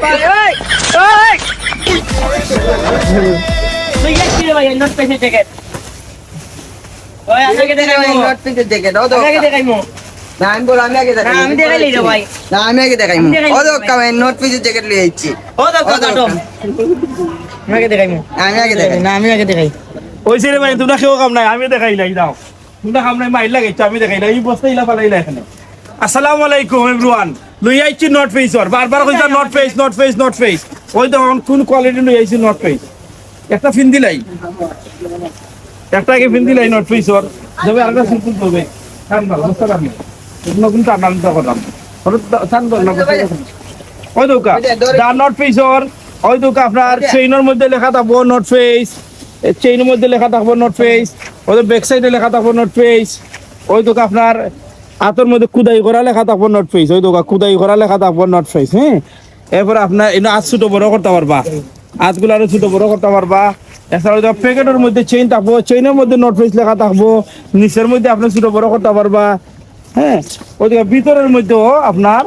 ভাই ওই ওই তুই কি রে ভাই নট পেছে জ্যাকেট ওই আগে দেখাইমু নট পিসের জ্যাকেট ও তো আগে দেখাইমু না আমি বল আমি আগে দেখাই না আমি দেখাইলি রে ভাই না আমি আগে দেখাই ও তো কামে নট পিসের জ্যাকেট লিয়ে আইছি ও তো কাটো আগে দেখাইমু আমি আগে দেখাই না আমি আগে দেখাই ওইছে রে ভাই তোমরা কেউ কাম নাই আমি দেখাই নাই দাও তোমরা কাম নাই মাইল লাগাইছো আমি দেখাই নাই এই বস্তা ইলা পালাইলা এখানে আসসালামু আলাইকুম এভরিওয়ান লই আইছি নট ফেস আর বারবার কইতা not face not face not face ওই তো কোন কোয়ালিটি লই আইছি নট ফেস একটা ফিন দিলাই একটা কি ফিন দিলাই নট ফেস আর যাবে আরেকটা সিম্পল হবে কাম ভালো বস্তা কাম নতুন টানা নিতে করলাম সান দল না ওই দোকা দা নট ফেস আর ওই দোকা আপনার চেইনের মধ্যে লেখা থাকবো নট ফেস চেইনের মধ্যে লেখা থাকবো নট ফেস ওই ব্যাক সাইডে লেখা থাকবো নট ফেস ওই দোকা আপনার হাতের মধ্যে কুদাই করা লেখা থাকবো নট ফেস ওই দোকা কুদাই করা লেখা থাকবো নট ফেস হ্যাঁ এরপরে আপনার এনে আজ ছোট বড় করতে পারবা আজগুলো আরো ছোট বড় করতে পারবা এছাড়াও প্যাকেটের মধ্যে চেইন থাকবো চেইনের মধ্যে নট ফেস লেখা থাকবো নিচের মধ্যে আপনি ছোট বড় করতে পারবা হ্যাঁ ওইদিকে ভিতরের মধ্যেও আপনার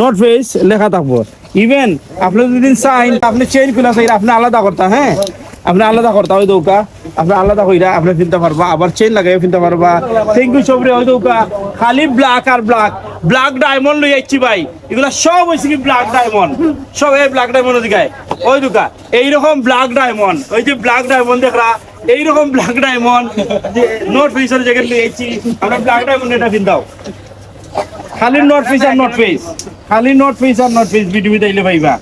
নট ফেস লেখা থাকবো ইভেন আপনি যদি চাইন আপনি চেইন খুলা চাই আপনি আলাদা করতা হ্যাঁ আপনি আলাদা করতা ওই দৌকা আপনি আলাদা কইরা আপনি ফিনতে পারবা আবার চেইন লাগাই ফিনতে পারবা থ্যাংক ইউ সবরে ওই দৌকা খালি ব্ল্যাক আর ব্ল্যাক ব্ল্যাক ডায়মন্ড লই আইছি ভাই এগুলা সব হইছে কি ব্ল্যাক ডায়মন্ড সব এই ব্ল্যাক ডায়মন্ড দিকে ওই দৌকা এইরকম ব্ল্যাক ডায়মন্ড ওই যে ব্ল্যাক ডায়মন্ড দেখরা এইরকম ব্ল্যাক ডায়মন্ড যে নট ফেসের জায়গায় লই আইছি আমরা ব্ল্যাক ডায়মন্ড এটা ফিনদাও খালি নট ফেস আর নট ফেস খালি নট ফেস আর নট ফেস ভিডিও দিলে ভাইবা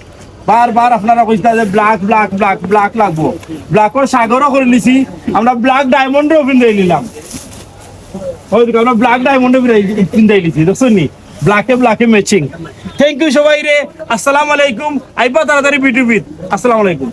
বারবার আপনারা কইতা যে ব্ল্যাক ব্ল্যাক ব্ল্যাক ব্ল্যাক লাগবো ব্ল্যাকর সাগরও করে নিছি আমরা ব্ল্যাক ডায়মন্ডও ফিন্দাই নিলাম ওই দিকে আমরা ব্ল্যাক ডায়মন্ডও ফিন্দাই নিছি দেখছেন নি ব্ল্যাকে ব্ল্যাকে ম্যাচিং থ্যাংক ইউ সবাই রে আসসালামু আলাইকুম আইবা তাড়াতাড়ি ভিডিও আসসালামু আলাইকুম